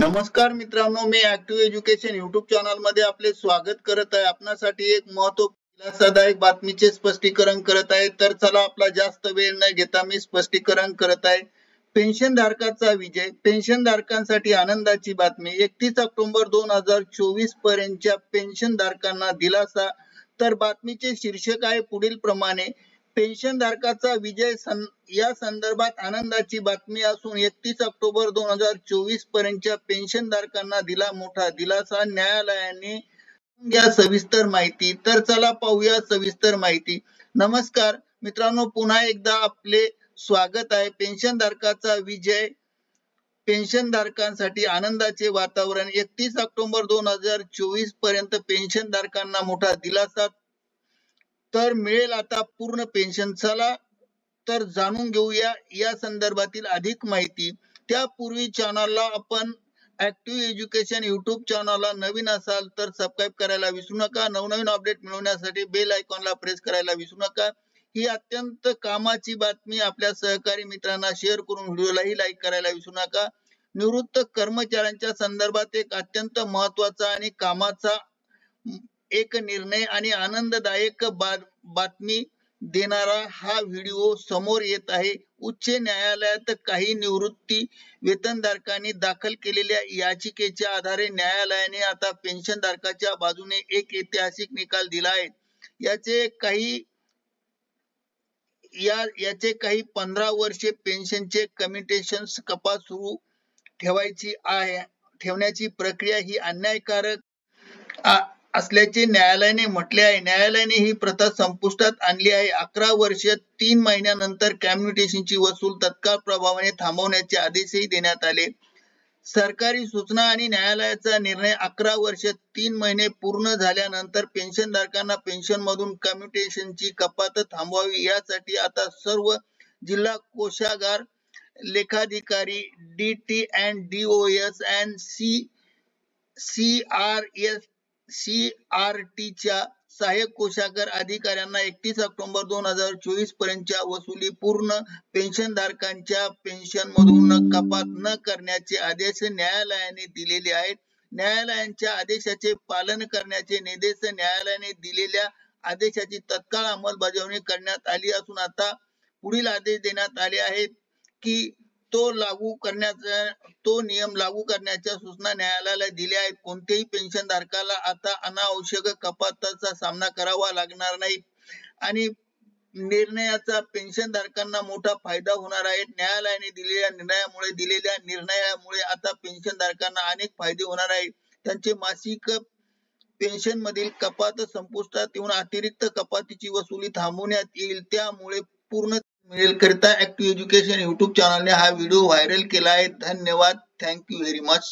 नमस्कार मित्रांनो, मी active education YouTube channel मध्ये आपले स्वागत करत आहे। आपणासाठी एक दिलासादायक बातमीचे स्पष्टीकरण करत आहे। तर चला, आपला जास्त वेळ न घेता मी स्पष्टीकरण करत आहे। पेन्शन धारकाचा विजय, पेन्शन धारकांसाठी आनंदाची बातमी। 31 ऑक्टोबर 2024 पर्यंतच्या पेन्शन धारकांना दिलासा। तर बातमीचे शीर्षक आहे पुढील प्रमाणे, पेन्शन धारकाचा विजय या संदर्भात आनंदाची बातमी असून 31 ऑक्टोबर 2024 पर्यंतच्या पेन्शन धारकांना दिला मोठा दिलासा। न्यायालयाने या सविस्तर माहिती। तर चला पाहूया सविस्तर माहिती। नमस्कार मित्रांनो, पुन्हा एकदा आपले स्वागत आहे। पेन्शन धारकाचा विजय, पेन्शन धारकांसाठी आनंदाचे वातावरण। 31 ऑक्टोबर 2024 पर्यंत पेन्शन धारकांना मोठा दिलासा, तर मिळेल आता पूर्ण पेन्शन। चला तर जाणून घेऊया या संदर्भातील अधिक माहिती। त्यापूर्वी चॅनलला आपण ऍक्टिव्ह एज्युकेशन युट्यूब चॅनलला नवीन असाल तर सबस्क्राईब करायला विसरू नका। नवनवीन अपडेट मिळवण्यासाठी बेल आयकॉनला प्रेस करायला विसरू नका। ही अत्यंत कामाची बातमी आपल्या सहकारी मित्रांना शेअर करून व्हिडिओलाही लाईक करायला विसरू नका। निवृत्त कर्मचाऱ्यांच्या संदर्भात एक अत्यंत महत्त्वाचा आणि कामाचा एक निर्णय आणि आनंददायक बातमी देणारा हा व्हिडिओ समोर येत आहे। उच्च न्यायालयात काही निवृत्ती वेतनधारकांनी दाखल केलेल्या याचिकेच्या आधारे न्यायालयाने आता पेन्शनधारकाच्या बाजूने एक ऐतिहासिक निकाल दिला आहे। याचे काही 15 वर्षे पेन्शनचे कम्युटेशन्स कपात सुरू ठेवण्याची प्रक्रिया ही अन्यायकारक असल्याचे न्यायालयाने म्हटले आहे। न्यायालयाने ही प्रथा संपुष्टात आणली आहे। 11 वर्ष 3 महिन्यानंतर कम्युटेशनची वसूल तत्काळ प्रभावाने थांबवण्याचे आदेशही देण्यात आले। सरकारी सूचना आणि न्यायालयाचा निर्णय 11 वर्ष 3 महिने पूर्ण झाल्यानंतर पेन्शनधारकांना पेन्शनमधून कम्युटेशनची कपात थांबवावी यासाठी आता सर्व जिल्हा कोषागार लेखाधिकारी, DT and DOS and CRTच्या सहाय्यक कोषागार अधिकाऱ्यांना 31 ऑक्टोबर 2024 पर्यंतच्या वसुली पूर्ण पेन्शनधारकांच्या पेन्शनमधून कपात न करण्याचे आदेश न्यायालयाने दिलेले आहेत। न्यायालयाच्या आदेशाचे पालन करण्याचे निर्देश न्यायालयाने दिलेल्या आदेशाची तत्काळ अंमलबजावणी करण्यात आली असून आता पुढील आदेश देण्यात आले आहेत की तो नियम लागू करण्याच्या सूचना न्यायालयाला दिल्या आहेत। कोणत्याही पेन्शनधारकाला आता अनावश्यक कपातीचा सामना करावा लागणार नाही आणि निर्णयाचा पेन्शनधारकांना मोठा फायदा होणार आहे। न्यायालयाने दिलेल्या निर्णयामुळे आता पेन्शनधारकांना अनेक फायदे होणार आहेत। त्यांचे मासिक पेन्शनमधील कपात संपुष्टात येऊन अतिरिक्त कपातीची वसुली थांबवण्यात येईल, त्यामुळे पूर्ण मिळेल। करिता ऍक्टिव्ह एज्युकेशन युट्यूब चॅनलने हा व्हिडिओ व्हायरल केला आहे। धन्यवाद। Thank you very much.